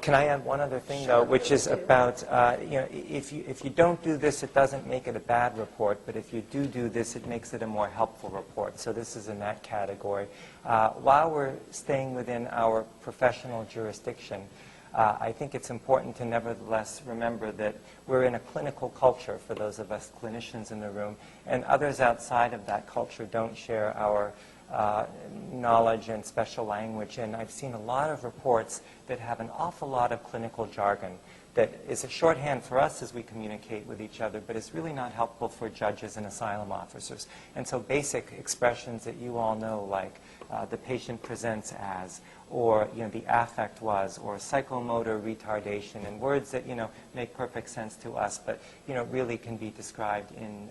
Can I add one other thing, though, which is about, if you don't do this, it doesn't make it a bad report, but if you do this, it makes it a more helpful report. So this is in that category. While we're staying within our professional jurisdiction, I think it's important to nevertheless remember that we're in a clinical culture, for those of us clinicians in the room, and others outside of that culture don't share our knowledge and special language. And I've seen a lot of reports that have an awful lot of clinical jargon that is a shorthand for us as we communicate with each other, but it's really not helpful for judges and asylum officers. And so basic expressions that you all know, like the patient presents as, or the affect was, or psychomotor retardation, and words that make perfect sense to us, but really can be described in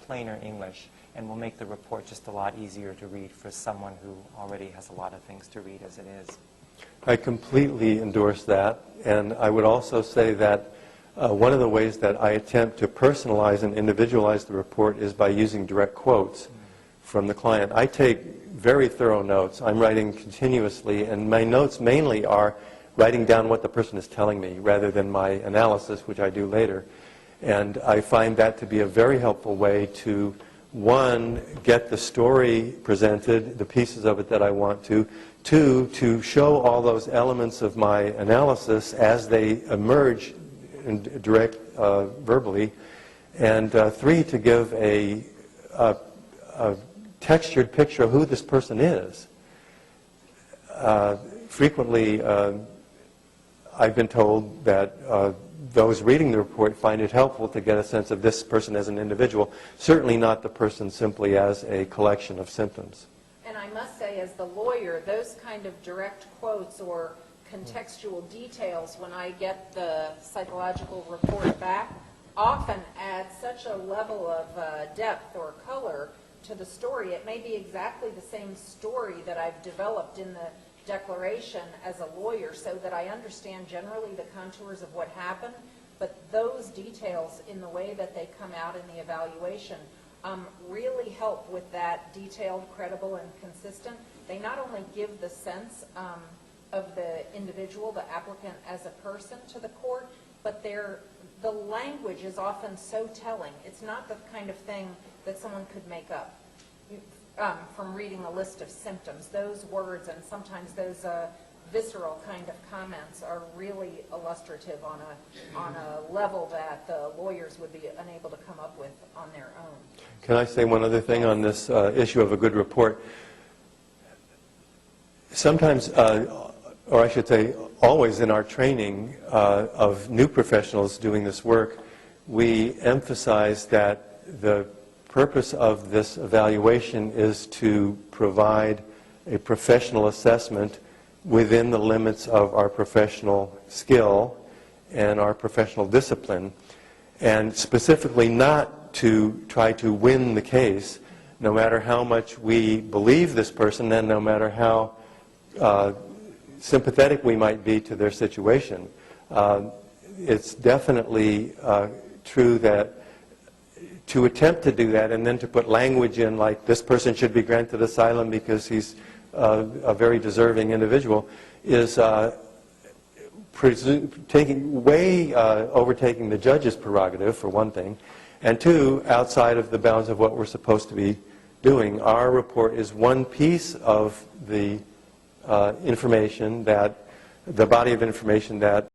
plainer English, and will make the report just a lot easier to read for someone who already has a lot of things to read as it is. I completely endorse that, and I would also say that one of the ways that I attempt to personalize and individualize the report is by using direct quotes from the client. I take very thorough notes. I'm writing continuously, and my notes mainly are writing down what the person is telling me rather than my analysis, which I do later. And I find that to be a very helpful way to, one, get the story presented, the pieces of it that I want to. Two, to show all those elements of my analysis as they emerge in direct verbally. And three, to give a textured picture of who this person is. Frequently, I've been told that those reading the report find it helpful to get a sense of this person as an individual, certainly not the person simply as a collection of symptoms. And I must say, as the lawyer, those kind of direct quotes or contextual details, when I get the psychological report back, often add such a level of depth or color to the story. It may be exactly the same story that I've developed in the declaration as a lawyer, so that I understand generally the contours of what happened, but those details in the way that they come out in the evaluation really help with that detailed, credible, and consistent. They not only give the sense of the individual, the applicant as a person to the court, but the language is often so telling. It's not the kind of thing that someone could make up from reading a list of symptoms. Those words and sometimes those visceral kind of comments are really illustrative on a level that the lawyers would be unable to come up with on their own. Can I say one other thing on this issue of a good report? Sometimes, or I should say always in our training of new professionals doing this work, we emphasize that the purpose of this evaluation is to provide a professional assessment within the limits of our professional skill and our professional discipline, and specifically not to try to win the case, no matter how much we believe this person and no matter how sympathetic we might be to their situation. It's definitely true that to attempt to do that and then to put language in like this person should be granted asylum because he's a very deserving individual is overtaking the judge's prerogative, for one thing, and two, outside of the bounds of what we're supposed to be doing. Our report is one piece of the information that, the body of information that